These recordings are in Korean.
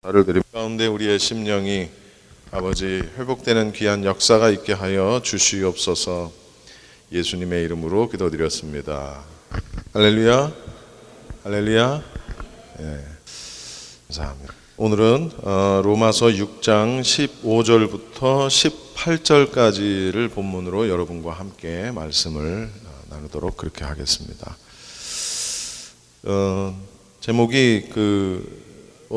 나를 드림 가운데 우리의 심령이 아버지 회복되는 귀한 역사가 있게 하여 주시옵소서. 예수님의 이름으로 기도드렸습니다. 할렐루야, 할렐루야. 예, 감사합니다. 오늘은 로마서 6장 15절부터 18절까지를 본문으로 여러분과 함께 말씀을 나누도록 그렇게 하겠습니다. 제목이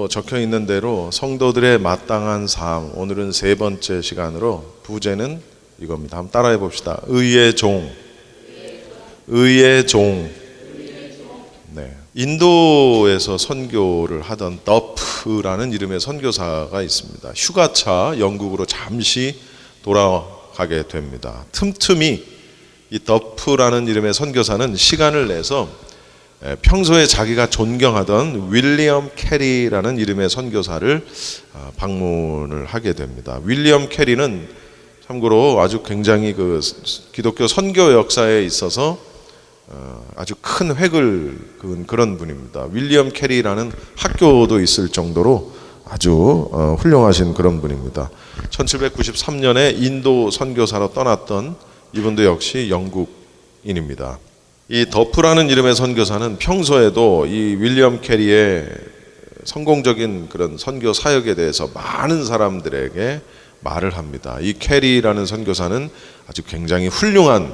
적혀 있는 대로 성도들의 마땅한 삶. 오늘은 세 번째 시간으로 부제는 이겁니다. 한번 따라해 봅시다. 의의 종. 의의 종. 네. 인도에서 선교를 하던 더프라는 이름의 선교사가 있습니다. 휴가차 영국으로 잠시 돌아가게 됩니다. 틈틈이 이 더프라는 이름의 선교사는 시간을 내서 평소에 자기가 존경하던 윌리엄 캐리라는 이름의 선교사를 방문을 하게 됩니다. 윌리엄 캐리는 참고로 아주 굉장히 기독교 선교 역사에 있어서 아주 큰 획을 그은 그런 분입니다. 윌리엄 캐리라는 학교도 있을 정도로 아주 훌륭하신 그런 분입니다. 1793년에 인도 선교사로 떠났던 이분도 역시 영국인입니다. 이 더프라는 이름의 선교사는 평소에도 이 윌리엄 캐리의 성공적인 그런 선교 사역에 대해서 많은 사람들에게 말을 합니다. 이 캐리라는 선교사는 아주 굉장히 훌륭한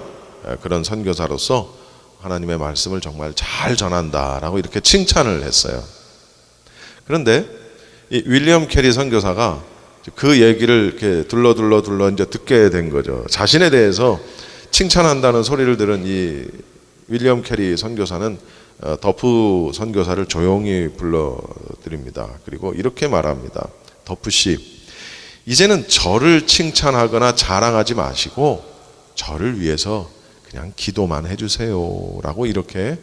그런 선교사로서 하나님의 말씀을 정말 잘 전한다라고 이렇게 칭찬을 했어요. 그런데 이 윌리엄 캐리 선교사가 그 얘기를 이렇게 둘러 이제 듣게 된 거죠. 자신에 대해서 칭찬한다는 소리를 들은 이 윌리엄 캐리 선교사는 더프 선교사를 조용히 불러드립니다. 그리고 이렇게 말합니다. 더프 씨, 이제는 저를 칭찬하거나 자랑하지 마시고 저를 위해서 그냥 기도만 해주세요 라고 이렇게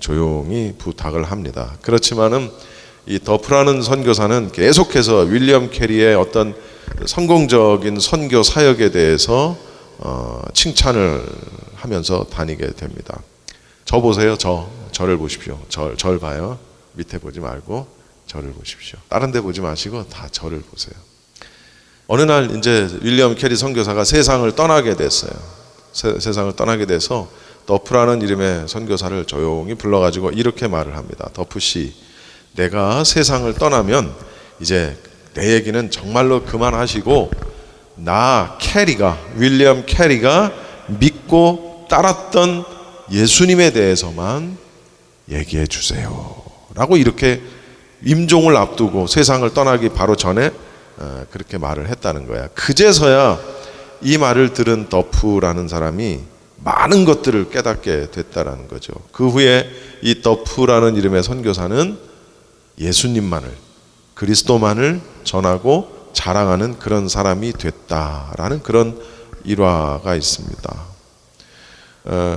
조용히 부탁을 합니다. 그렇지만은 이 더프라는 선교사는 계속해서 윌리엄 캐리의 어떤 성공적인 선교 사역에 대해서 칭찬을 하면서 다니게 됩니다. 저 보세요. 저를 보십시오. 절 봐요. 밑에 보지 말고 저를 보십시오. 다른 데 보지 마시고 다 저를 보세요. 어느 날 이제 윌리엄 캐리 선교사가 세상을 떠나게 됐어요. 세상을 떠나게 돼서 더프라는 이름의 선교사를 조용히 불러가지고 이렇게 말을 합니다. 더프 씨, 내가 세상을 떠나면 이제 내 얘기는 정말로 그만하시고 윌리엄 캐리가 믿고 따랐던 예수님에 대해서만 얘기해 주세요 라고 이렇게 임종을 앞두고 세상을 떠나기 바로 전에 그렇게 말을 했다는 거야. 그제서야 이 말을 들은 더프라는 사람이 많은 것들을 깨닫게 됐다는 거죠. 그 후에 이 더프라는 이름의 선교사는 예수님만을, 그리스도만을 전하고 자랑하는 그런 사람이 됐다라는 그런 일화가 있습니다.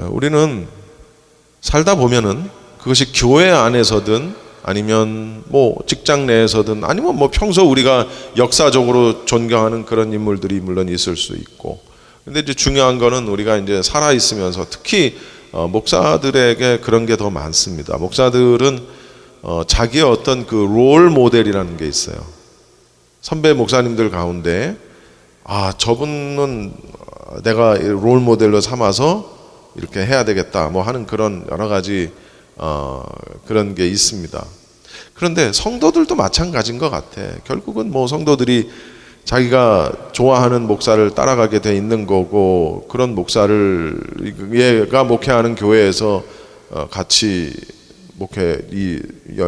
우리는 살다 보면은 그것이 교회 안에서든 아니면 직장 내에서든 아니면 평소 우리가 역사적으로 존경하는 그런 인물들이 물론 있을 수 있고, 근데 이제 중요한 거는 우리가 이제 살아 있으면서 특히 목사들에게 그런 게 더 많습니다. 목사들은 자기의 어떤 그 롤 모델이라는 게 있어요. 선배 목사님들 가운데 저분은 내가 롤 모델로 삼아서 이렇게 해야 되겠다 하는 그런 여러 가지 그런 게 있습니다. 그런데 성도들도 마찬가지인 것 같아. 결국은 성도들이 자기가 좋아하는 목사를 따라가게 돼 있는 거고, 그런 목사를 얘가 목회하는 교회에서 같이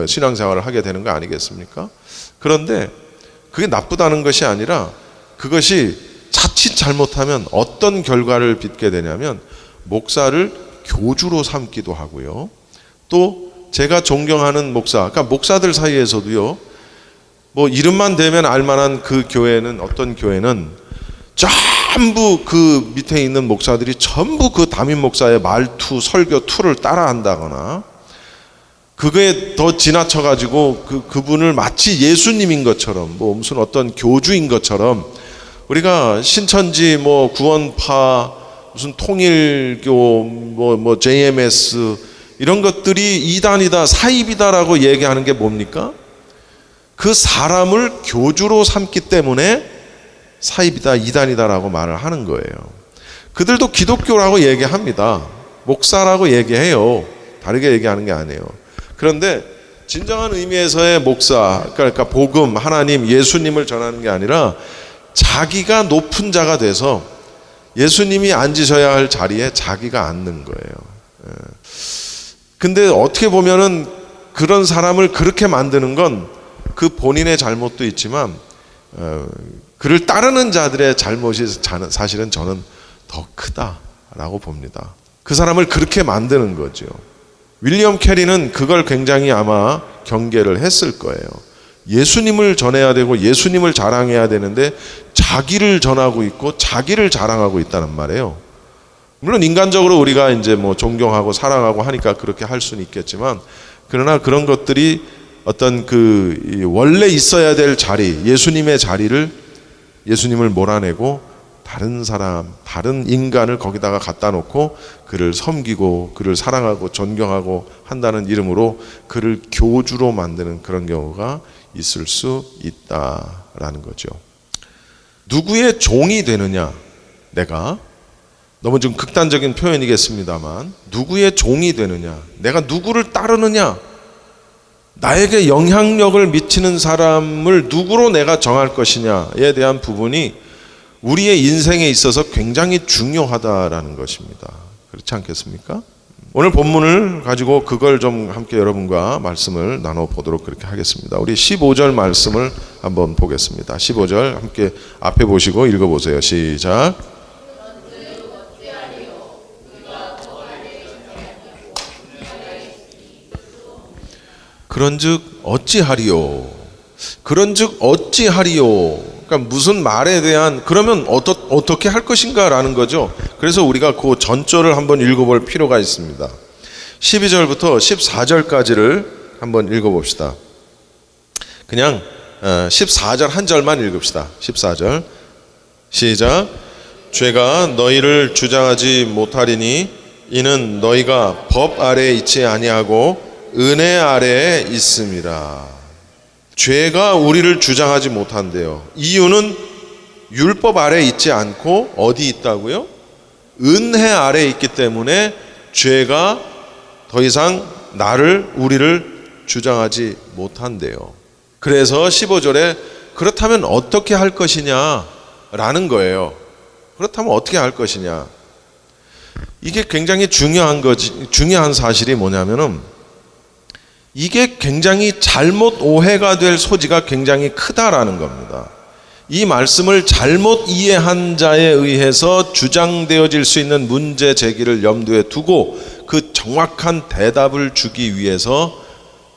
신앙생활을 하게 되는 거 아니겠습니까? 그런데 그게 나쁘다는 것이 아니라 그것이 자칫 잘못하면 어떤 결과를 빚게 되냐면 목사를 교주로 삼기도 하고요. 또 제가 존경하는 목사, 그러니까 목사들 사이에서도요, 이름만 대면 알만한 그 교회는, 어떤 교회는 전부 그 밑에 있는 목사들이 전부 그 담임 목사의 말투, 설교 투를 따라한다거나, 그거에 더 지나쳐가지고 그분을 마치 예수님인 것처럼, 무슨 어떤 교주인 것처럼, 우리가 신천지, 구원파, 무슨 통일교, JMS 이런 것들이 이단이다, 사입이다라고 얘기하는 게 뭡니까? 그 사람을 교주로 삼기 때문에 사입이다, 이단이다라고 말을 하는 거예요. 그들도 기독교라고 얘기합니다. 목사라고 얘기해요. 다르게 얘기하는 게 아니에요. 그런데 진정한 의미에서의 목사, 그러니까 복음, 하나님, 예수님을 전하는 게 아니라 자기가 높은 자가 돼서 예수님이 앉으셔야 할 자리에 자기가 앉는 거예요. 근데 어떻게 보면은 그런 사람을 그렇게 만드는 건 그 본인의 잘못도 있지만 그를 따르는 자들의 잘못이 사실은 저는 더 크다라고 봅니다. 그 사람을 그렇게 만드는 거죠. 윌리엄 캐리는 그걸 굉장히 아마 경계를 했을 거예요. 예수님을 전해야 되고 예수님을 자랑해야 되는데 자기를 전하고 있고 자기를 자랑하고 있다는 말이에요. 물론 인간적으로 우리가 이제 뭐 존경하고 사랑하고 하니까 그렇게 할 수는 있겠지만, 그러나 그런 것들이 어떤 그 원래 있어야 될 자리, 예수님의 자리를, 예수님을 몰아내고 다른 사람, 다른 인간을 거기다가 갖다 놓고 그를 섬기고 그를 사랑하고 존경하고 한다는 이름으로 그를 교주로 만드는 그런 경우가 있을 수 있다라는 거죠. 누구의 종이 되느냐? 내가 너무 좀 극단적인 표현이겠습니다만, 누구의 종이 되느냐? 내가 누구를 따르느냐? 나에게 영향력을 미치는 사람을 누구로 내가 정할 것이냐에 대한 부분이 우리의 인생에 있어서 굉장히 중요하다라는 것입니다. 그렇지 않겠습니까? 오늘 본문을 가지고 그걸 좀 함께 여러분과 말씀을 나눠보도록 그렇게 하겠습니다. 우리 15절 말씀을 한번 보겠습니다. 15절 함께 앞에 보시고 읽어보세요. 시작. 그런즉 어찌하리요? 그런즉 어찌하리요? 그러니까 무슨 말에 대한, 그러면 어떻게 할 것인가 라는 거죠. 그래서 우리가 그 전절을 한번 읽어볼 필요가 있습니다. 12절부터 14절까지를 한번 읽어봅시다. 그냥 14절 한 절만 읽읍시다. 14절 시작. 죄가 너희를 주장하지 못하리니 이는 너희가 법 아래에 있지 아니하고 은혜 아래에 있음이라. 죄가 우리를 주장하지 못한대요. 이유는 율법 아래에 있지 않고 어디 있다고요? 은혜 아래에 있기 때문에 죄가 더 이상 우리를 주장하지 못한대요. 그래서 15절에 그렇다면 어떻게 할 것이냐 라는 거예요. 그렇다면 어떻게 할 것이냐. 이게 굉장히 중요한 사실이 뭐냐면은, 이게 굉장히 잘못 오해가 될 소지가 굉장히 크다라는 겁니다. 이 말씀을 잘못 이해한 자에 의해서 주장되어질 수 있는 문제 제기를 염두에 두고 그 정확한 대답을 주기 위해서,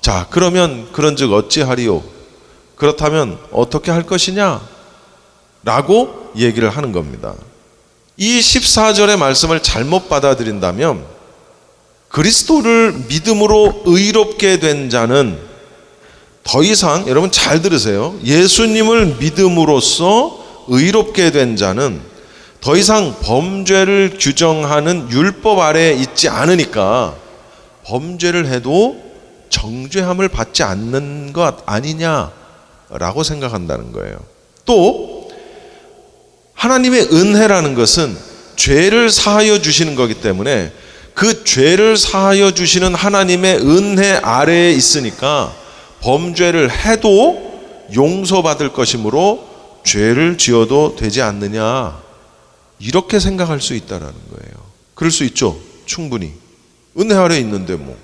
자, 그러면 그런즉 어찌하리요? 그렇다면 어떻게 할 것이냐? 라고 얘기를 하는 겁니다. 이 14절의 말씀을 잘못 받아들인다면 그리스도를 믿음으로 의롭게 된 자는 더 이상, 여러분 잘 들으세요, 예수님을 믿음으로써 의롭게 된 자는 더 이상 범죄를 규정하는 율법 아래에 있지 않으니까 범죄를 해도 정죄함을 받지 않는 것 아니냐라고 생각한다는 거예요. 또 하나님의 은혜라는 것은 죄를 사하여 주시는 거기 때문에 그 죄를 사하여 주시는 하나님의 은혜 아래에 있으니까 범죄를 해도 용서받을 것이므로 죄를 지어도 되지 않느냐, 이렇게 생각할 수 있다라는 거예요. 그럴 수 있죠. 충분히. 은혜 아래에 있는데 뭐.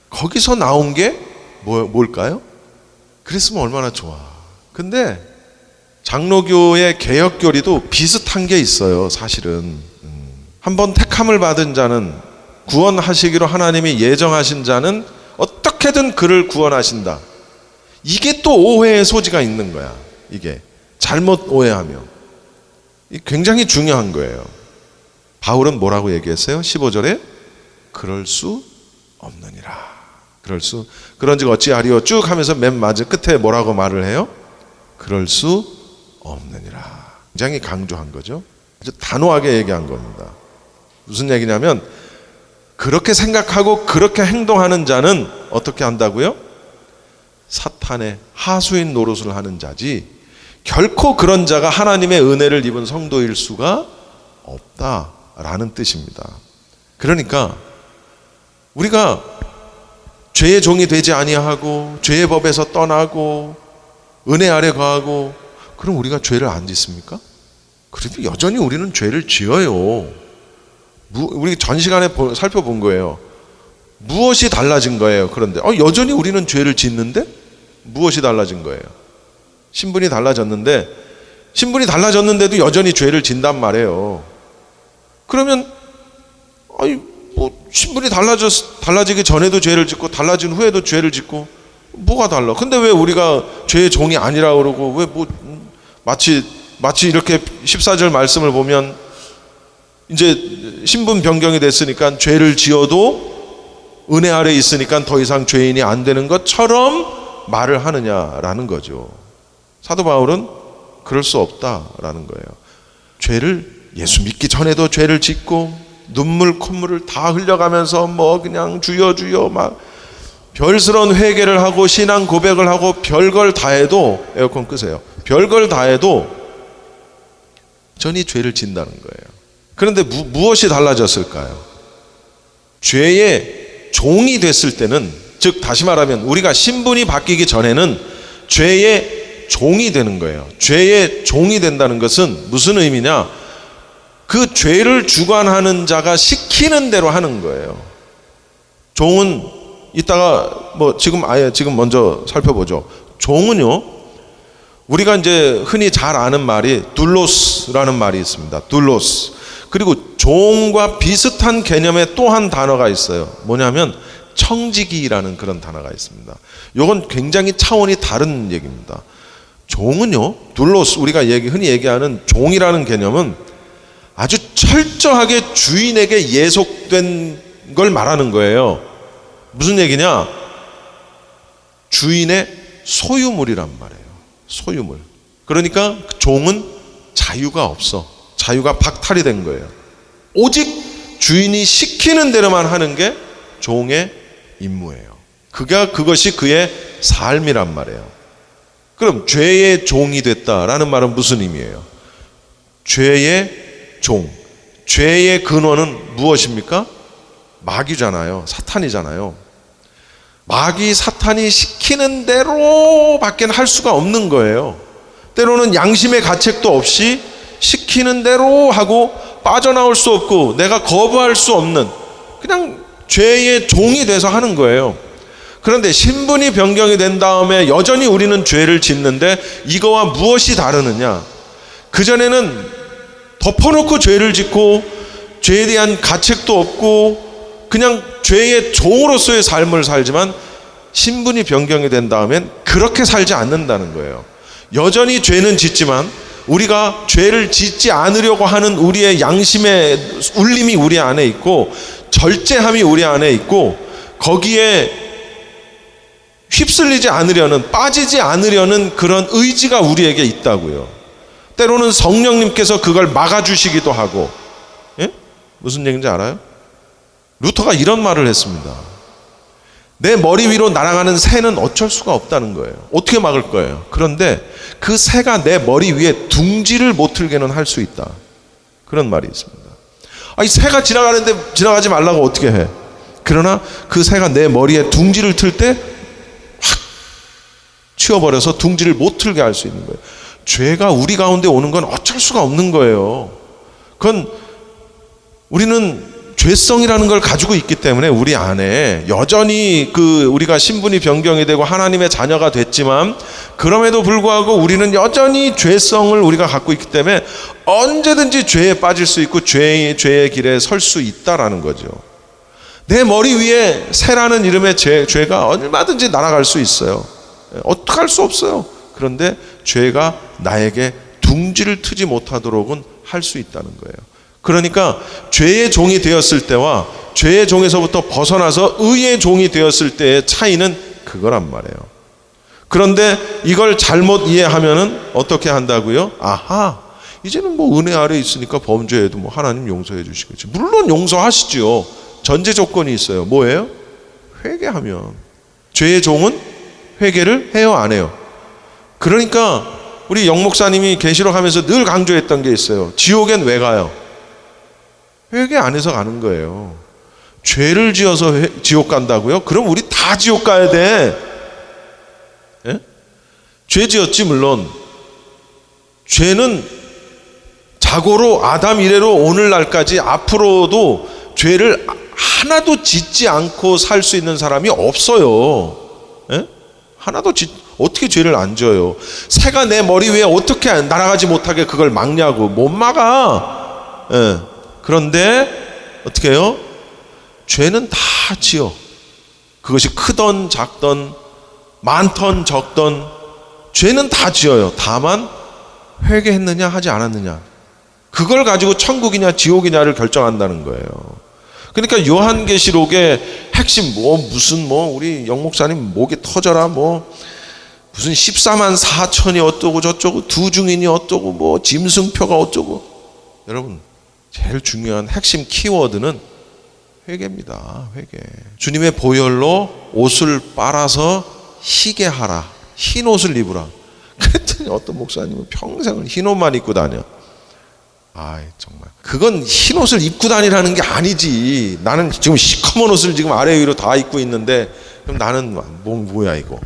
거기서 나온 게 뭘까요? 그랬으면 얼마나 좋아. 근데 장로교의 개혁교리도 비슷한 게 있어요. 사실은 한번 택함을 받은 자는, 구원하시기로 하나님이 예정하신 자는 어떻게든 그를 구원하신다. 이게 또 오해의 소지가 있는 거야. 이게 잘못 오해하면 굉장히 중요한 거예요. 바울은 뭐라고 얘기했어요? 15절에 그럴 수 없느니라. 그런즉 어찌하리요? 쭉 하면서 맨 마지막 끝에 뭐라고 말을 해요? 그럴 수 없느니라. 굉장히 강조한 거죠. 아주 단호하게 얘기한 겁니다. 무슨 얘기냐면, 그렇게 생각하고 그렇게 행동하는 자는 어떻게 한다고요? 사탄의 하수인 노릇을 하는 자지 결코 그런 자가 하나님의 은혜를 입은 성도일 수가 없다라는 뜻입니다. 그러니까 우리가 죄의 종이 되지 아니하고 죄의 법에서 떠나고 은혜 아래 거하고 그럼 우리가 죄를 안 짓습니까? 그래도 여전히 우리는 죄를 지어요. 우리 전 시간에 살펴본 거예요. 무엇이 달라진 거예요? 그런데 여전히 우리는 죄를 짓는데 무엇이 달라진 거예요? 신분이 달라졌는데도 여전히 죄를 진단 말이에요. 그러면 신분이 달라지기 전에도 죄를 짓고 달라진 후에도 죄를 짓고 뭐가 달라? 근데 왜 우리가 죄의 종이 아니라 그러고 왜 마치 이렇게 14절 말씀을 보면 이제 신분 변경이 됐으니까 죄를 지어도 은혜 아래 있으니까 더 이상 죄인이 안 되는 것처럼 말을 하느냐라는 거죠. 사도 바울은 그럴 수 없다라는 거예요. 예수 믿기 전에도 죄를 짓고 눈물 콧물을 다 흘려가면서 그냥 주여 막 별스러운 회개를 하고 신앙 고백을 하고 별걸 다 해도 에어컨 끄세요. 별걸 다 해도 전이 죄를 진다는 거예요. 그런데 무엇이 달라졌을까요? 죄의 종이 됐을 때는, 즉 다시 말하면 우리가 신분이 바뀌기 전에는 죄의 종이 되는 거예요. 죄의 종이 된다는 것은 무슨 의미냐? 그 죄를 주관하는 자가 시키는 대로 하는 거예요. 종은 이따가 지금 먼저 살펴보죠. 종은요, 우리가 이제 흔히 잘 아는 말이 둘로스라는 말이 있습니다. 둘로스. 그리고 종과 비슷한 개념의 또 한 단어가 있어요. 뭐냐면 청지기라는 그런 단어가 있습니다. 이건 굉장히 차원이 다른 얘기입니다. 종은요, 둘로스, 우리가 흔히 얘기하는 종이라는 개념은 아주 철저하게 주인에게 예속된 걸 말하는 거예요. 무슨 얘기냐? 주인의 소유물이란 말이에요. 소유물. 그러니까 종은 자유가 없어. 자유가 박탈이 된 거예요. 오직 주인이 시키는 대로만 하는 게 종의 임무예요. 그것이 그의 삶이란 말이에요. 그럼 죄의 종이 됐다라는 말은 무슨 의미예요? 죄의 종. 죄의 근원은 무엇입니까? 마귀잖아요. 사탄이잖아요. 마귀 사탄이 시키는 대로밖에 할 수가 없는 거예요. 때로는 양심의 가책도 없이 시키는 대로 하고 빠져나올 수 없고 내가 거부할 수 없는 그냥 죄의 종이 돼서 하는 거예요. 그런데 신분이 변경이 된 다음에 여전히 우리는 죄를 짓는데 이거와 무엇이 다르느냐? 그전에는 덮어놓고 죄를 짓고 죄에 대한 가책도 없고 그냥 죄의 종으로서의 삶을 살지만 신분이 변경이 된 다음엔 그렇게 살지 않는다는 거예요. 여전히 죄는 짓지만 우리가 죄를 짓지 않으려고 하는 우리의 양심의 울림이 우리 안에 있고 절제함이 우리 안에 있고 거기에 휩쓸리지 않으려는, 빠지지 않으려는 그런 의지가 우리에게 있다고요. 때로는 성령님께서 그걸 막아주시기도 하고. 예? 무슨 얘기인지 알아요? 루터가 이런 말을 했습니다. 내 머리 위로 날아가는 새는 어쩔 수가 없다는 거예요. 어떻게 막을 거예요? 그런데 그 새가 내 머리 위에 둥지를 못 틀게는 할 수 있다. 그런 말이 있습니다. 아니, 새가 지나가는데 지나가지 말라고 어떻게 해? 그러나 그 새가 내 머리에 둥지를 틀 때 확 치워버려서 둥지를 못 틀게 할 수 있는 거예요. 죄가 우리 가운데 오는 건 어쩔 수가 없는 거예요. 그건 우리는 죄성이라는 걸 가지고 있기 때문에 우리 안에 여전히 우리가 신분이 변경이 되고 하나님의 자녀가 됐지만 그럼에도 불구하고 우리는 여전히 죄성을 우리가 갖고 있기 때문에 언제든지 죄에 빠질 수 있고 죄의 길에 설 수 있다라는 거죠. 내 머리 위에 새라는 이름의 죄가 얼마든지 날아갈 수 있어요. 어떡할 수 없어요. 그런데 죄가 나에게 둥지를 트지 못하도록은 할 수 있다는 거예요. 그러니까 죄의 종이 되었을 때와 죄의 종에서부터 벗어나서 의의 종이 되었을 때의 차이는 그거란 말이에요. 그런데 이걸 잘못 이해하면은 어떻게 한다고요? 아하, 이제는 은혜 아래 있으니까 범죄해도 하나님 용서해 주시겠지. 물론 용서하시죠. 전제 조건이 있어요. 뭐예요? 회개하면. 죄의 종은 회개를 해요, 안 해요? 그러니까 우리 영 목사님이 계시록 하면서 늘 강조했던 게 있어요. 지옥엔 왜 가요? 회개 안 해서 가는 거예요. 죄를 지어서 지옥 간다고요? 그럼 우리 다 지옥 가야 돼. 예? 죄 지었지 물론. 죄는 자고로 아담 이래로 오늘날까지 앞으로도 죄를 하나도 짓지 않고 살 수 있는 사람이 없어요. 예? 하나도 어떻게 죄를 안 지어요? 새가 내 머리 위에 어떻게 날아가지 못하게 그걸 막냐고. 못 막아. 예. 그런데 어떻게 해요? 죄는 다 지어. 그것이 크던 작던 많던 적던 죄는 다 지어요. 다만 회개했느냐 하지 않았느냐, 그걸 가지고 천국이냐 지옥이냐를 결정한다는 거예요. 그러니까 요한계시록의 핵심 무슨 우리 영 목사님 목이 터져라 무슨 14만 4천이 어떠고 저쩌고 두 증인이 어떠고 짐승표가 어쩌고. 여러분, 제일 중요한 핵심 키워드는 회개입니다. 회개. 주님의 보혈로 옷을 빨아서 희게 하라. 흰 옷을 입으라. 그랬더니 어떤 목사님은 평생을 흰 옷만 입고 다녀. 아이 정말 그건 흰 옷을 입고 다니라는 게 아니지. 나는 지금 시커먼 옷을 지금 아래 위로 다 입고 있는데 그럼 나는 뭐야 이거.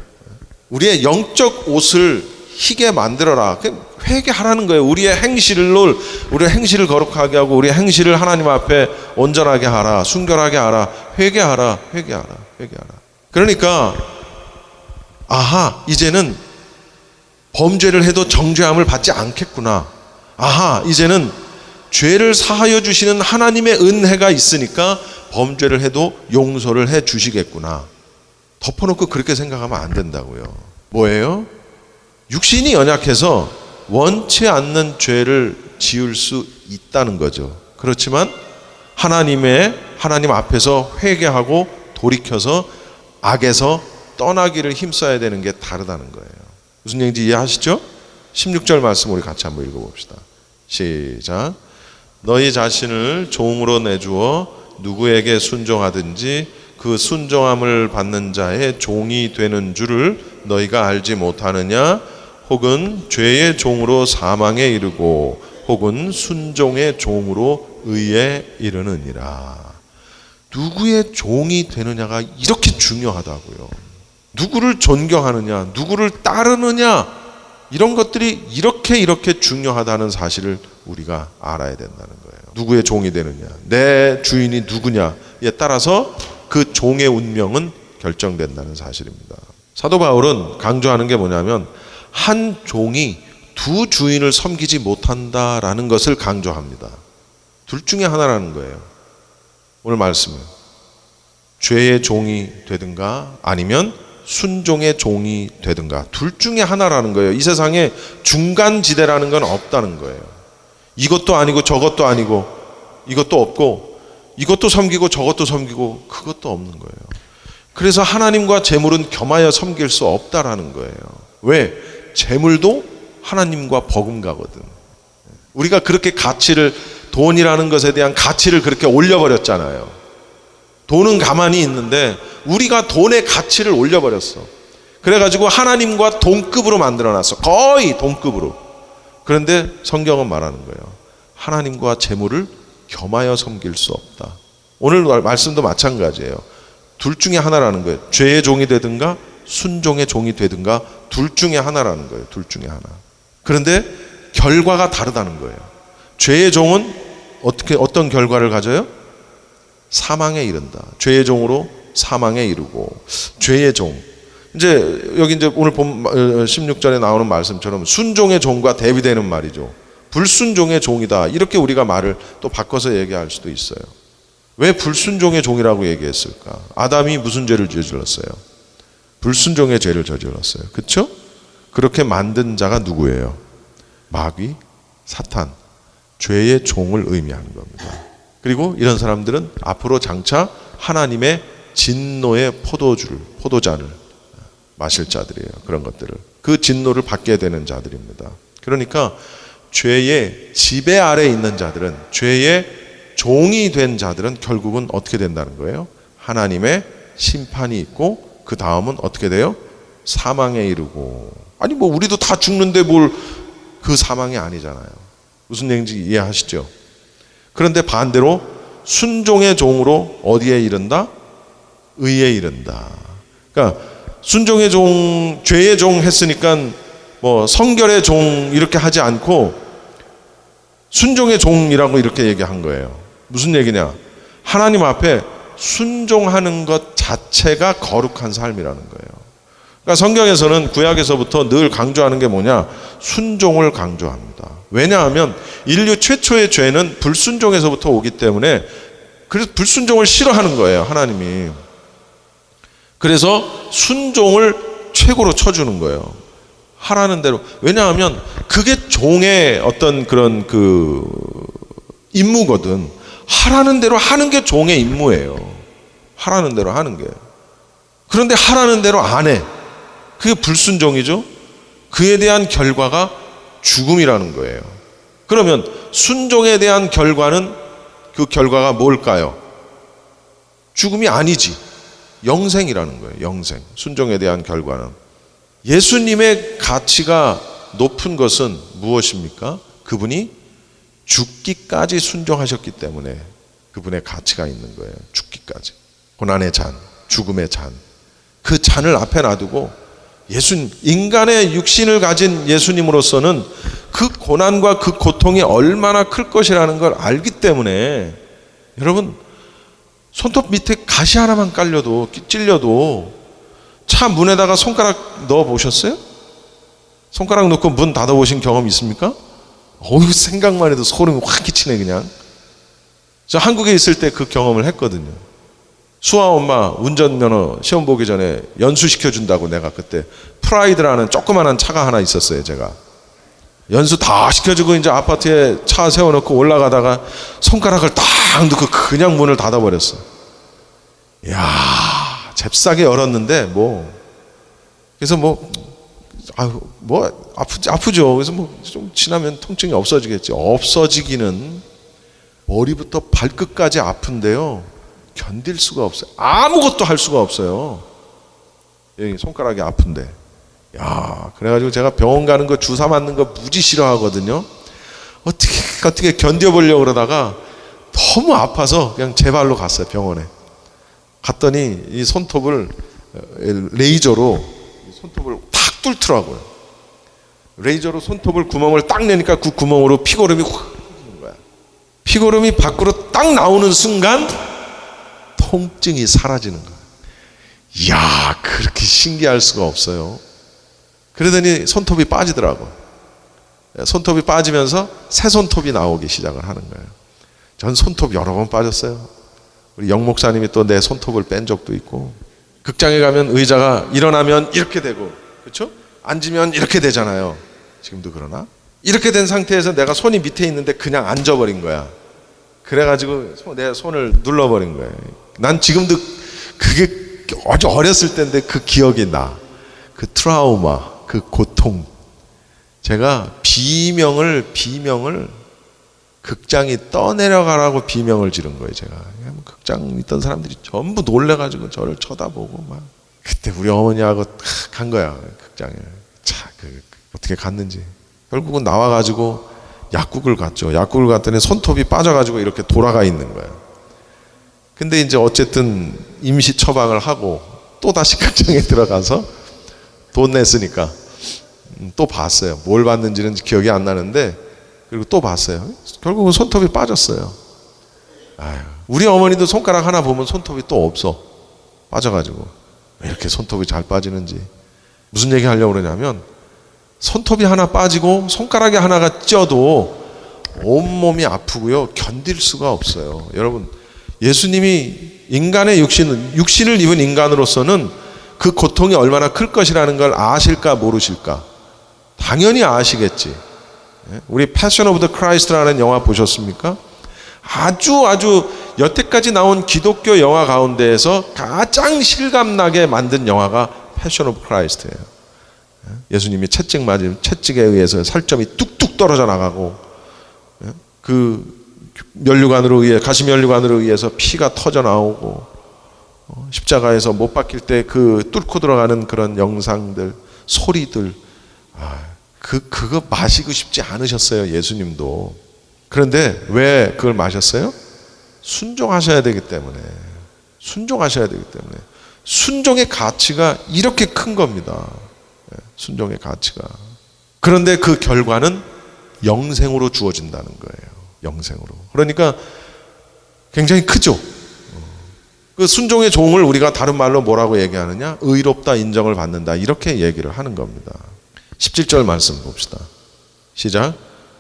우리의 영적 옷을 희게 만들어라. 회개하라는 거예요. 우리의 행실을 거룩하게 하고 우리의 행실을 하나님 앞에 온전하게 하라. 순결하게 하라. 회개하라. 그러니까 아하, 이제는 범죄를 해도 정죄함을 받지 않겠구나. 아하, 이제는 죄를 사하여 주시는 하나님의 은혜가 있으니까 범죄를 해도 용서를 해 주시겠구나. 덮어놓고 그렇게 생각하면 안 된다고요. 뭐예요? 육신이 연약해서 원치 않는 죄를 지을 수 있다는 거죠. 그렇지만 하나님 앞에서 회개하고 돌이켜서 악에서 떠나기를 힘써야 되는 게 다르다는 거예요. 무슨 얘기인지 이해하시죠? 16절 말씀 우리 같이 한번 읽어봅시다. 시작. 너희 자신을 종으로 내주어 누구에게 순종하든지 그 순종함을 받는 자의 종이 되는 줄을 너희가 알지 못하느냐? 혹은 죄의 종으로 사망에 이르고 혹은 순종의 종으로 의에 이르느니라. 누구의 종이 되느냐가 이렇게 중요하다고요. 누구를 존경하느냐, 누구를 따르느냐, 이런 것들이 이렇게 중요하다는 사실을 우리가 알아야 된다는 거예요. 누구의 종이 되느냐, 내 주인이 누구냐에 따라서 그 종의 운명은 결정된다는 사실입니다. 사도 바울은 강조하는 게 뭐냐면 한 종이 두 주인을 섬기지 못한다라는 것을 강조합니다. 둘 중에 하나라는 거예요. 오늘 말씀은 죄의 종이 되든가 아니면 순종의 종이 되든가 둘 중에 하나라는 거예요. 이 세상에 중간지대라는 건 없다는 거예요. 이것도 아니고 저것도 아니고 이것도 없고 이것도 섬기고 저것도 섬기고 그것도 없는 거예요. 그래서 하나님과 재물은 겸하여 섬길 수 없다라는 거예요. 왜? 재물도 하나님과 버금가거든. 우리가 그렇게 돈이라는 것에 대한 가치를 그렇게 올려버렸잖아요. 돈은 가만히 있는데 우리가 돈의 가치를 올려버렸어. 그래가지고 하나님과 동급으로 만들어놨어. 거의 동급으로. 그런데 성경은 말하는 거예요. 하나님과 재물을 겸하여 섬길 수 없다. 오늘 말씀도 마찬가지예요. 둘 중에 하나라는 거예요. 죄의 종이 되든가 순종의 종이 되든가 둘 중에 하나라는 거예요. 둘 중에 하나. 그런데 결과가 다르다는 거예요. 죄의 종은 어떤 결과를 가져요? 사망에 이른다. 죄의 종으로 사망에 이르고 죄의 종. 여기 오늘 본 16절에 나오는 말씀처럼 순종의 종과 대비되는 말이죠. 불순종의 종이다. 이렇게 우리가 말을 또 바꿔서 얘기할 수도 있어요. 왜 불순종의 종이라고 얘기했을까? 아담이 무슨 죄를 저질렀어요? 불순종의 죄를 저질렀어요. 그렇죠? 그렇게 만든 자가 누구예요? 마귀, 사탄, 죄의 종을 의미하는 겁니다. 그리고 이런 사람들은 앞으로 장차 하나님의 진노의 포도자를 마실 자들이에요. 그런 것들을. 그 진노를 받게 되는 자들입니다. 그러니까 죄의 지배 아래에 있는 자들은, 죄의 종이 된 자들은 결국은 어떻게 된다는 거예요? 하나님의 심판이 있고 그 다음은 어떻게 돼요? 사망에 이르고. 아니 뭐 우리도 다 죽는데 뭘 그 사망이 아니잖아요. 무슨 얘기인지 이해하시죠? 그런데 반대로 순종의 종으로 어디에 이른다? 의에 이른다. 그러니까 순종의 종, 죄의 종 했으니까 뭐 성결의 종 이렇게 하지 않고 순종의 종이라고 이렇게 얘기한 거예요. 무슨 얘기냐? 하나님 앞에 순종하는 것 자체가 거룩한 삶이라는 거예요. 그러니까 성경에서는 구약에서부터 늘 강조하는 게 뭐냐? 순종을 강조합니다. 왜냐하면 인류 최초의 죄는 불순종에서부터 오기 때문에, 그래서 불순종을 싫어하는 거예요, 하나님이. 그래서 순종을 최고로 쳐주는 거예요. 하라는 대로. 왜냐하면 그게 종의 어떤 그런 그 임무거든. 하라는 대로 하는 게 종의 임무예요. 하라는 대로 하는 게. 그런데 하라는 대로 안 해. 그게 불순종이죠. 그에 대한 결과가 죽음이라는 거예요. 그러면 순종에 대한 결과는, 그 결과가 뭘까요? 죽음이 아니지. 영생이라는 거예요. 영생. 순종에 대한 결과는. 예수님의 가치가 높은 것은 무엇입니까? 그분이 죽기까지 순종하셨기 때문에 그분의 가치가 있는 거예요. 죽기까지. 고난의 잔, 죽음의 잔. 그 잔을 앞에 놔두고 인간의 육신을 가진 예수님으로서는 그 고난과 그 고통이 얼마나 클 것이라는 걸 알기 때문에, 여러분, 손톱 밑에 가시 하나만 깔려도, 찔려도 차 문에다가 손가락 넣어 보셨어요? 손가락 넣고 문 닫아 보신 경험 있습니까? 어휴, 생각만 해도 소름이 확 끼치네 그냥. 저 한국에 있을 때 그 경험을 했거든요. 수아 엄마 운전면허 시험 보기 전에 연수시켜준다고 내가 그때 프라이드라는 조그마한 차가 하나 있었어요. 제가 연수 다 시켜주고 이제 아파트에 차 세워놓고 올라가다가 손가락을 딱 넣고 그냥 문을 닫아버렸어. 이야, 잽싸게 열었는데 그래서 아프죠. 그래서 좀 지나면 통증이 없어지겠지. 없어지기는 머리부터 발끝까지 아픈데요, 견딜 수가 없어요. 아무것도 할 수가 없어요. 여기 손가락이 아픈데. 야, 그래가지고 제가 병원 가는 거, 주사 맞는 거 무지 싫어하거든요. 어떻게 견뎌보려고 그러다가 너무 아파서 그냥 제 발로 갔어요, 병원에. 갔더니 이 손톱을 레이저로 손톱을 탁 뚫더라고요. 레이저로 손톱을 구멍을 딱 내니까 그 구멍으로 피고름이 확 터지는 거야. 피고름이 밖으로 딱 나오는 순간 통증이 사라지는 거예요. 이야, 그렇게 신기할 수가 없어요. 그러더니 손톱이 빠지더라고. 손톱이 빠지면서 새 손톱이 나오기 시작을 하는 거예요. 전 손톱 여러 번 빠졌어요. 우리 영 목사님이 또 내 손톱을 뺀 적도 있고. 극장에 가면 의자가 일어나면 이렇게 되고, 그렇죠? 앉으면 이렇게 되잖아요. 지금도 그러나? 이렇게 된 상태에서 내가 손이 밑에 있는데 그냥 앉아버린 거야. 그래가지고 내 손을 눌러버린 거예요. 난 지금도 그게 아주 어렸을 때인데 그 기억이 나. 그 트라우마, 그 고통. 제가 비명을 극장이 떠내려가라고 비명을 지른 거예요. 제가 극장 있던 사람들이 전부 놀래가지고 저를 쳐다보고 막. 그때 우리 어머니하고 간 거야, 극장에. 어떻게 갔는지. 결국은 나와가지고 약국을 갔죠. 약국을 갔더니 손톱이 빠져가지고 이렇게 돌아가 있는 거예요. 근데 이제 어쨌든 임시 처방을 하고 또 다시 극장에 들어가서 돈 냈으니까 또 봤어요. 뭘 봤는지는 기억이 안 나는데, 그리고 또 봤어요. 결국은 손톱이 빠졌어요. 아유, 우리 어머니도 손가락 하나 보면 손톱이 또 없어. 빠져가지고. 왜 이렇게 손톱이 잘 빠지는지. 무슨 얘기 하려고 그러냐면, 손톱이 하나 빠지고 손가락이 하나가 쪄도 온몸이 아프고요, 견딜 수가 없어요. 여러분, 예수님이 인간의 육신을 입은 인간으로서는 그 고통이 얼마나 클 것이라는 걸 아실까 모르실까? 당연히 아시겠지. 우리 패션 오브 더 크라이스트라는 영화 보셨습니까? 아주 여태까지 나온 기독교 영화 가운데에서 가장 실감나게 만든 영화가 패션 오브 크라이스트예요. 예수님이 채찍에 의해서 살점이 뚝뚝 떨어져 나가고, 그 가시면류관으로 의해서 피가 터져 나오고, 십자가에서 못 박힐 때 그 뚫고 들어가는 그런 영상들, 소리들, 그거 마시고 싶지 않으셨어요, 예수님도. 그런데 왜 그걸 마셨어요? 순종하셔야 되기 때문에. 순종하셔야 되기 때문에. 순종의 가치가 이렇게 큰 겁니다. 순종의 가치가. 그런데 그 결과는 영생으로 주어진다는 거예요. 영생으로. 그러니까 굉장히 크죠. 그 순종의 종을 우리가 다른 말로 뭐라고 얘기하느냐? 의롭다, 인정을 받는다, 이렇게 얘기를 하는 겁니다. 17절 말씀 봅시다. 시작.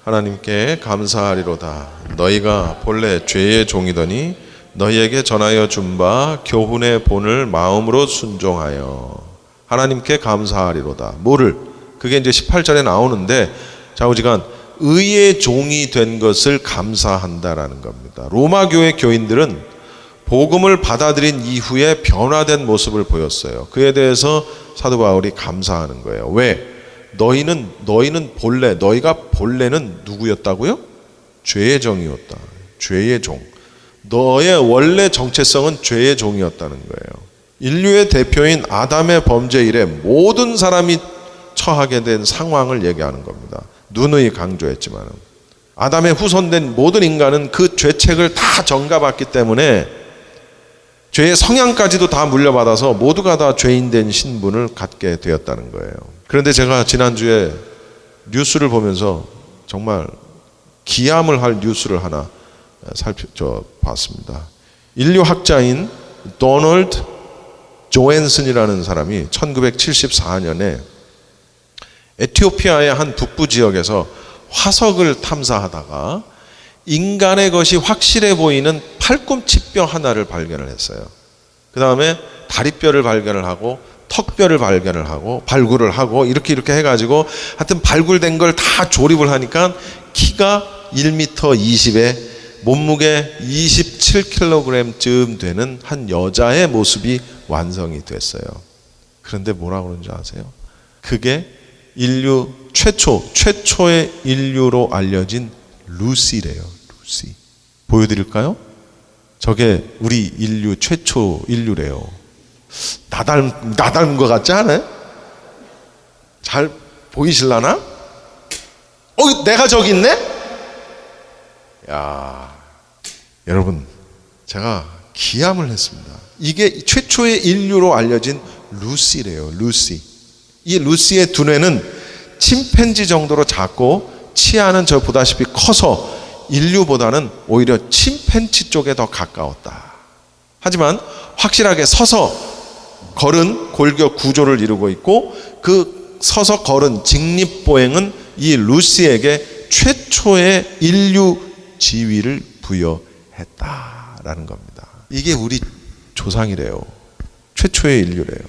하나님께 감사하리로다. 너희가 본래 죄의 종이더니 너희에게 전하여 준 바 교훈의 본을 마음으로 순종하여 하나님께 감사하리로다. 뭐를? 그게 이제 18절에 나오는데 좌우지간 의의 종이 된 것을 감사한다라는 겁니다. 로마 교회 교인들은 복음을 받아들인 이후에 변화된 모습을 보였어요. 그에 대해서 사도 바울이 감사하는 거예요. 왜? 너희가 본래는 누구였다고요? 죄의 종이었다. 죄의 종. 너의 원래 정체성은 죄의 종이었다는 거예요. 인류의 대표인 아담의 범죄 이래 모든 사람이 처하게 된 상황을 얘기하는 겁니다. 누누이 강조했지만 아담의 후손된 모든 인간은 그 죄책을 다 전가받기 때문에 죄의 성향까지도 다 물려받아서 모두가 다 죄인된 신분을 갖게 되었다는 거예요. 그런데 제가 지난주에 뉴스를 보면서 정말 기함을 할 뉴스를 하나 봤습니다. 인류학자인 도널드 조앤슨이라는 사람이 1974년에 에티오피아의 한 북부 지역에서 화석을 탐사하다가 인간의 것이 확실해 보이는 팔꿈치뼈 하나를 발견을 했어요. 그 다음에 다리뼈를 발견을 하고 턱뼈를 발견을 하고 발굴을 하고 이렇게 해가지고 하여튼 발굴된 걸 다 조립을 하니까 키가 1m 20에 몸무게 27kg쯤 되는 한 여자의 모습이 완성이 됐어요. 그런데 뭐라고 그러는지 아세요? 그게 인류 최초의 인류로 알려진 루시래요. 루시. 보여드릴까요? 저게 우리 인류 최초 인류래요. 나 닮은 것 같지 않아요? 잘 보이실라나? 내가 저기 있네? 야, 여러분, 제가 기함을 했습니다. 이게 최초의 인류로 알려진 루시래요. 루시. 이 루시의 두뇌는 침팬지 정도로 작고 치아는 저 보다시피 커서 인류보다는 오히려 침팬지 쪽에 더 가까웠다. 하지만 확실하게 서서 걸은 골격 구조를 이루고 있고 그 서서 걸은 직립보행은 이 루시에게 최초의 인류 지위를 부여했다라는 겁니다. 이게 우리 조상이래요. 최초의 인류래요.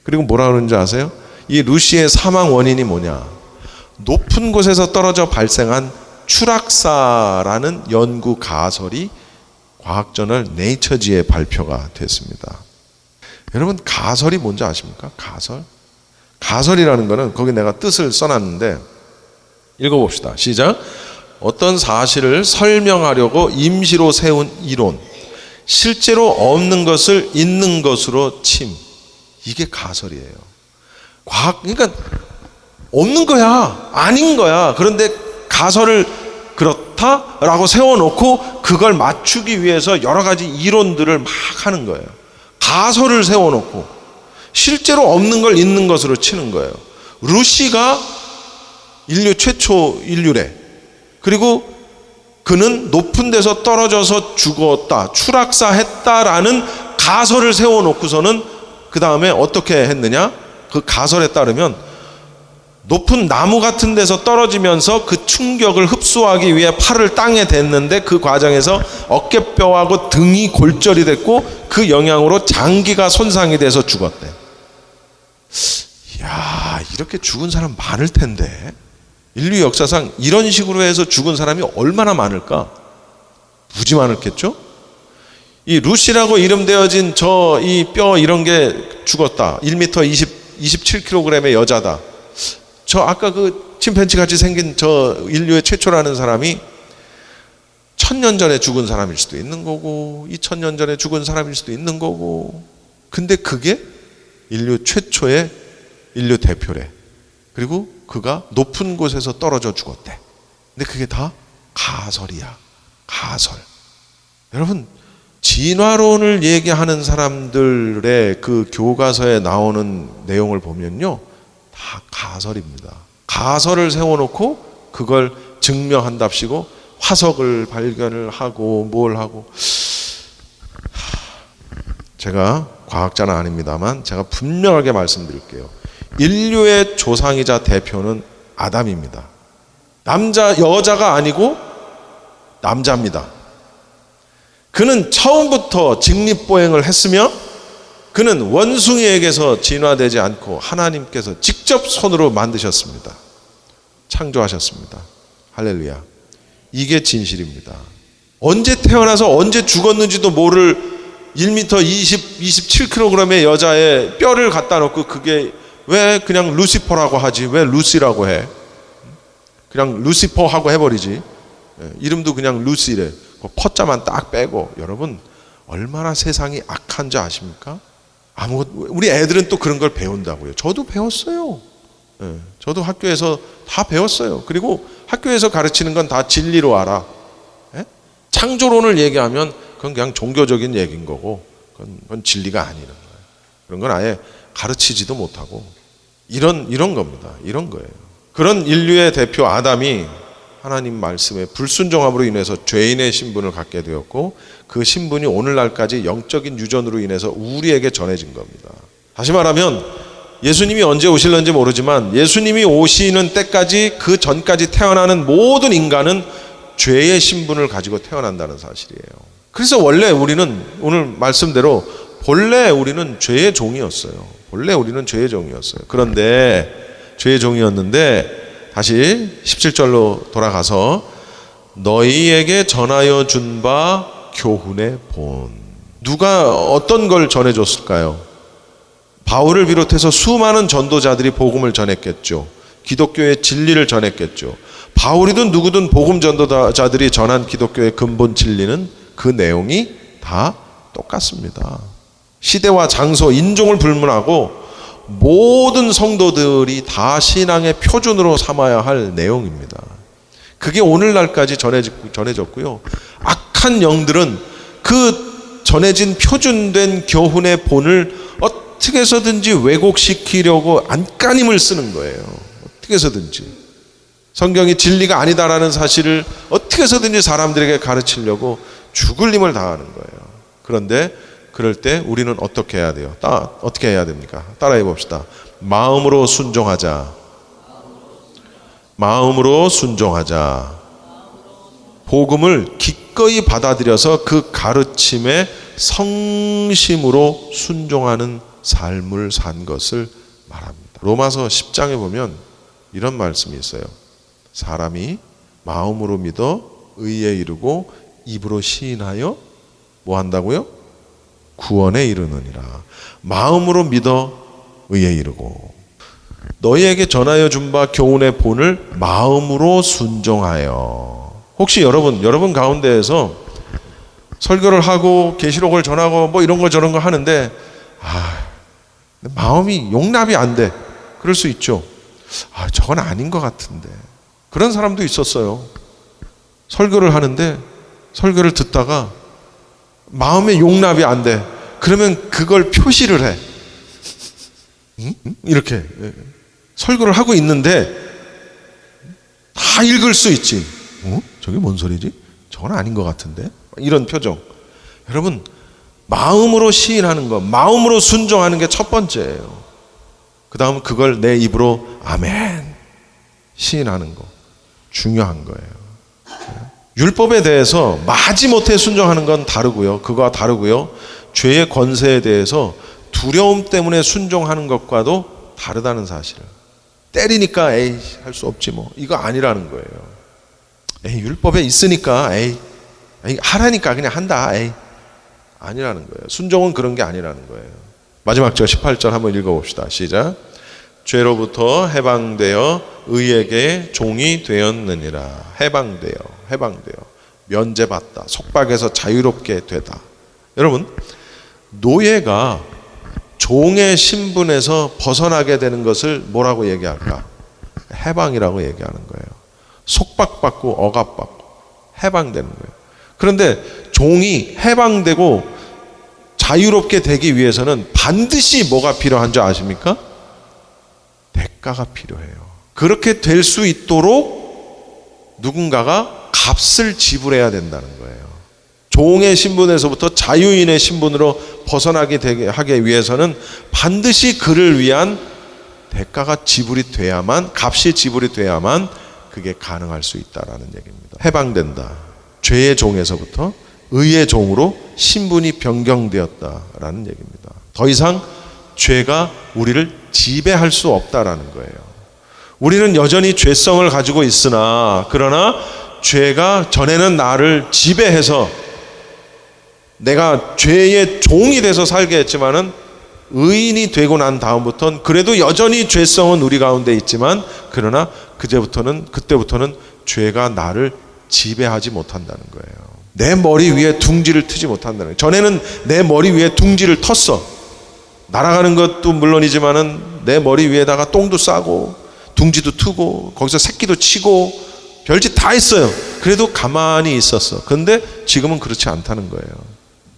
그리고 뭐라 그러는지 아세요? 이 루시의 사망 원인이 뭐냐? 높은 곳에서 떨어져 발생한 추락사라는 연구 가설이 과학저널 네이처지에 발표가 됐습니다. 여러분, 가설이 뭔지 아십니까? 가설? 가설이라는 거는 거기 내가 뜻을 써놨는데 읽어봅시다. 시작. 어떤 사실을 설명하려고 임시로 세운 이론, 실제로 없는 것을 있는 것으로 침. 이게 가설이에요. 그러니까 없는 거야, 아닌 거야. 그런데 가설을 그렇다라고 세워놓고 그걸 맞추기 위해서 여러 가지 이론들을 막 하는 거예요. 가설을 세워놓고 실제로 없는 걸 있는 것으로 치는 거예요. 루시가 인류 최초 인류래. 그리고 그는 높은 데서 떨어져서 죽었다, 추락사했다라는 가설을 세워놓고서는 그 다음에 어떻게 했느냐? 그 가설에 따르면 높은 나무 같은 데서 떨어지면서 그 충격을 흡수하기 위해 팔을 땅에 댔는데 그 과정에서 어깨뼈하고 등이 골절이 됐고 그 영향으로 장기가 손상이 돼서 죽었대. 이야, 이렇게 죽은 사람 많을 텐데 인류 역사상 이런 식으로 해서 죽은 사람이 얼마나 많을까? 무지 많았겠죠? 이 루시라고 이름되어진 저 이 뼈 이런 게 죽었다. 1m 27kg의 여자다. 저 아까 그 침팬지 같이 생긴 저 인류의 최초라는 사람이 1000년 전에 죽은 사람일 수도 있는 거고 2000년 전에 죽은 사람일 수도 있는 거고 근데 그게 인류 최초의 인류 대표래. 그리고 그가 높은 곳에서 떨어져 죽었대. 근데 그게 다 가설이야. 가설. 여러분, 진화론을 얘기하는 사람들의 그 교과서에 나오는 내용을 보면요, 다 가설입니다. 가설을 세워놓고 그걸 증명한답시고 화석을 발견을 하고 뭘 하고. 제가 과학자는 아닙니다만 제가 분명하게 말씀드릴게요. 인류의 조상이자 대표는 아담입니다. 여자가 아니고 남자입니다. 그는 처음부터 직립보행을 했으며 그는 원숭이에게서 진화되지 않고 하나님께서 직접 손으로 만드셨습니다. 창조하셨습니다. 할렐루야. 이게 진실입니다. 언제 태어나서 언제 죽었는지도 모를 1m 27kg의 여자의 뼈를 갖다 놓고 그게 왜 그냥 루시퍼라고 하지? 왜 루시라고 해? 그냥 루시퍼 하고 해버리지. 이름도 그냥 루시래. 퍼자만 딱 빼고. 여러분, 얼마나 세상이 악한 줄 아십니까? 우리 애들은 또 그런 걸 배운다고요. 저도 배웠어요. 저도 학교에서 다 배웠어요. 그리고 학교에서 가르치는 건 다 진리로 알아. 창조론을 얘기하면 그건 그냥 종교적인 얘기인 거고, 그건 진리가 아니는 거예요. 그런 건 아예 가르치지도 못하고, 이런 겁니다. 이런 거예요. 그런 인류의 대표 아담이 하나님 말씀에 불순종함으로 인해서 죄인의 신분을 갖게 되었고, 그 신분이 오늘날까지 영적인 유전으로 인해서 우리에게 전해진 겁니다. 다시 말하면 예수님이 언제 오실는지 모르지만 예수님이 오시는 때까지, 그 전까지 태어나는 모든 인간은 죄의 신분을 가지고 태어난다는 사실이에요. 그래서 원래 우리는, 오늘 말씀대로 본래 우리는 죄의 종이었어요. 본래 우리는 죄의 종이었어요. 그런데 죄의 종이었는데 다시 17절로 돌아가서 너희에게 전하여 준 바 교훈의 본. 누가 어떤 걸 전해줬을까요? 바울을 비롯해서 수많은 전도자들이 복음을 전했겠죠. 기독교의 진리를 전했겠죠. 바울이든 누구든 복음 전도자들이 전한 기독교의 근본 진리는 그 내용이 다 똑같습니다. 시대와 장소, 인종을 불문하고 모든 성도들이 다 신앙의 표준으로 삼아야 할 내용입니다. 그게 오늘날까지 전해졌고요. 악한 영들은 그 전해진 표준된 교훈의 본을 어떻게 해서든지 왜곡시키려고 안간힘을 쓰는 거예요. 어떻게 해서든지. 성경이 진리가 아니다라는 사실을 어떻게 해서든지 사람들에게 가르치려고 죽을 힘을 다하는 거예요. 그런데 그럴 때 우리는 어떻게 해야 돼요? 어떻게 해야 됩니까? 따라해 봅시다. 마음으로 순종하자. 마음으로 순종하자. 복음을 기꺼이 받아들여서 그 가르침에 성심으로 순종하는 삶을 산 것을 말합니다. 로마서 10장에 보면 이런 말씀이 있어요. 사람이 마음으로 믿어 의에 이르고 입으로 시인하여 뭐 한다고요? 구원에 이르느니라. 마음으로 믿어 의에 이르고. 너희에게 전하여 준 바 교훈의 본을 마음으로 순종하여. 혹시 여러분 가운데에서 설교를 하고 계시록을 전하고 뭐 이런 거 저런 거 하는데 마음이 용납이 안 돼. 그럴 수 있죠. 저건 아닌 것 같은데. 그런 사람도 있었어요. 설교를 하는데 설교를 듣다가 마음의 용납이 안 돼. 그러면 그걸 표시를 해. 이렇게 설교를 하고 있는데 다 읽을 수 있지. 저게 뭔 소리지? 저건 아닌 것 같은데. 이런 표정. 여러분, 마음으로 시인하는 거, 마음으로 순종하는 게 첫 번째예요. 그 다음 그걸 내 입으로 아멘 시인하는 거 중요한 거예요. 율법에 대해서 마지못해 순종하는 건 다르고요. 그거와 다르고요. 죄의 권세에 대해서 두려움 때문에 순종하는 것과도 다르다는 사실을. 때리니까 할 수 없지 뭐. 이거 아니라는 거예요. 율법에 있으니까 하라니까 그냥 한다. 아니라는 거예요. 순종은 그런 게 아니라는 거예요. 마지막 절 18절 한번 읽어봅시다. 시작. 죄로부터 해방되어 의에게 종이 되었느니라. 해방되어 면제받다. 속박에서 자유롭게 되다. 여러분, 노예가 종의 신분에서 벗어나게 되는 것을 뭐라고 얘기할까? 해방이라고 얘기하는 거예요. 속박받고 억압받고 해방되는 거예요. 그런데 종이 해방되고 자유롭게 되기 위해서는 반드시 뭐가 필요한 줄 아십니까? 대가가 필요해요. 그렇게 될 수 있도록 누군가가 값을 지불해야 된다는 거예요. 종의 신분에서부터 자유인의 신분으로 벗어나게 되게 하기 위해서는 반드시 그를 위한 대가가 지불이 돼야만, 값이 지불이 돼야만 그게 가능할 수 있다라는 얘기입니다. 해방된다. 죄의 종에서부터 의의 종으로 신분이 변경되었다라는 얘기입니다. 더 이상 죄가 우리를 지배할 수 없다라는 거예요. 우리는 여전히 죄성을 가지고 있으나, 그러나 죄가 전에는 나를 지배해서 내가 죄의 종이 돼서 살게 했지만은 의인이 되고 난 다음부터는 그래도 여전히 죄성은 우리 가운데 있지만, 그러나 그때부터는 죄가 나를 지배하지 못한다는 거예요. 내 머리 위에 둥지를 트지 못한다는 거예요. 전에는 내 머리 위에 둥지를 텄어. 날아가는 것도 물론이지만은 내 머리 위에다가 똥도 싸고 둥지도 트고 거기서 새끼도 치고 별짓 다 했어요. 그래도 가만히 있었어. 그런데 지금은 그렇지 않다는 거예요.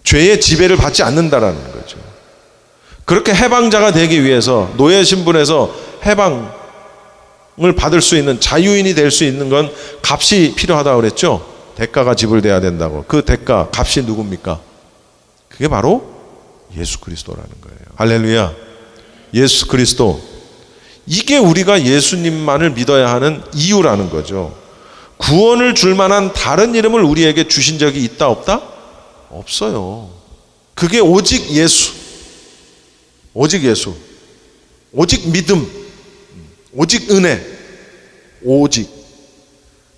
죄의 지배를 받지 않는다라는 거죠. 그렇게 해방자가 되기 위해서 노예 신분에서 해방을 받을 수 있는, 자유인이 될 수 있는 건 값이 필요하다고 그랬죠. 대가가 지불돼야 된다고. 그 대가, 값이 누굽니까? 그게 바로 예수 그리스도라는 거예요. 할렐루야. 예수 그리스도. 이게 우리가 예수님만을 믿어야 하는 이유라는 거죠. 구원을 줄 만한 다른 이름을 우리에게 주신 적이 있다 없다? 없어요. 그게 오직 예수. 오직 예수. 오직 믿음. 오직 은혜. 오직.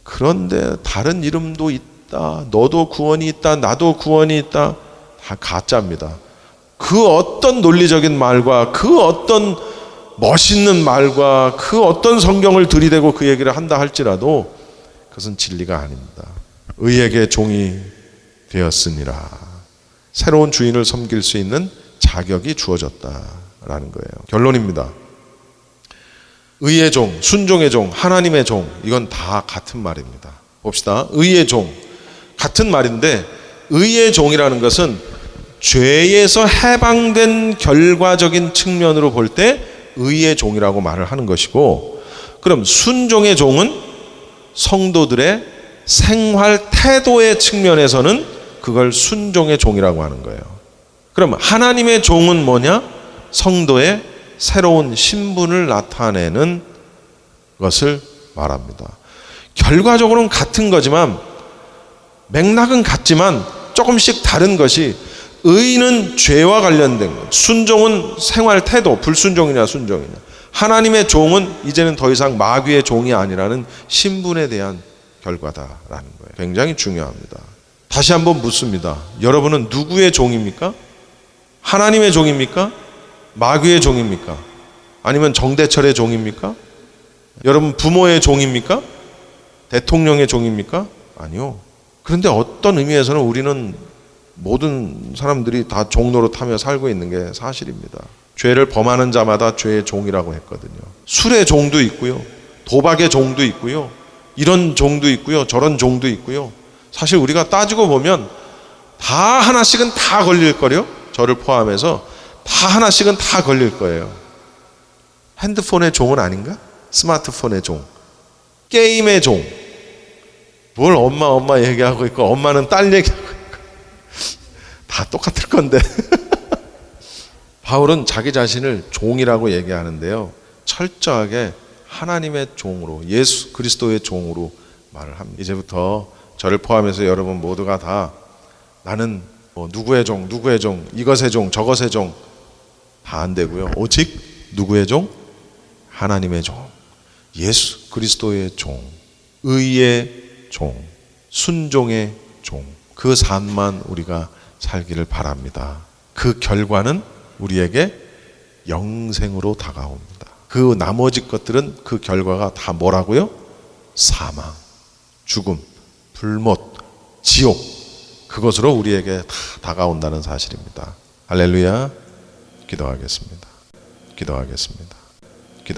그런데 다른 이름도 있다. 너도 구원이 있다. 나도 구원이 있다. 다 가짜입니다. 그 어떤 논리적인 말과 그 어떤 멋있는 말과 그 어떤 성경을 들이대고 그 얘기를 한다 할지라도 그것은 진리가 아닙니다. 의에게 종이 되었으니라. 새로운 주인을 섬길 수 있는 자격이 주어졌다라는 거예요. 결론입니다. 의의 종, 순종의 종, 하나님의 종, 이건 다 같은 말입니다. 봅시다. 의의 종, 같은 말인데 의의 종이라는 것은 죄에서 해방된 결과적인 측면으로 볼 때 의의 종이라고 말을 하는 것이고, 그럼 순종의 종은 성도들의 생활 태도의 측면에서는 그걸 순종의 종이라고 하는 거예요. 그럼 하나님의 종은 뭐냐? 성도의 새로운 신분을 나타내는 것을 말합니다. 결과적으로는 같은 거지만, 맥락은 같지만 조금씩 다른 것이, 의는 죄와 관련된 것, 순종은 생활 태도, 불순종이냐 순종이냐. 하나님의 종은 이제는 더 이상 마귀의 종이 아니라는 신분에 대한 결과다라는 거예요. 굉장히 중요합니다. 다시 한번 묻습니다. 여러분은 누구의 종입니까? 하나님의 종입니까? 마귀의 종입니까? 아니면 정대철의 종입니까? 여러분 부모의 종입니까? 대통령의 종입니까? 아니요. 그런데 어떤 의미에서는 우리는 모든 사람들이 다 종노릇하며 살고 있는 게 사실입니다. 죄를 범하는 자마다 죄의 종이라고 했거든요. 술의 종도 있고요, 도박의 종도 있고요, 이런 종도 있고요, 저런 종도 있고요. 사실 우리가 따지고 보면 다 하나씩은 다 걸릴걸요. 저를 포함해서 다 하나씩은 다 걸릴 거예요. 핸드폰의 종은 아닌가? 스마트폰의 종, 게임의 종. 뭘 엄마 얘기하고 있고 엄마는 딸 얘기하고 있고 다 똑같을 건데. 바울은 자기 자신을 종이라고 얘기하는데요, 철저하게 하나님의 종으로, 예수 그리스도의 종으로 말을 합니다. 이제부터 저를 포함해서 여러분 모두가 다 나는 누구의 종, 이것의 종, 저것의 종 다 안 되고요. 오직 누구의 종? 하나님의 종, 예수 그리스도의 종, 의의 종, 순종의 종, 그 삶만 우리가 살기를 바랍니다. 그 결과는 우리에게 영생으로 다가옵니다. 그 나머지 것들은 그 결과가 다 뭐라고요? 사망, 죽음, 불못, 지옥, 그것으로 우리에게 다 다가온다는 사실입니다. 할렐루야. 기도하겠습니다. 기도하겠습니다.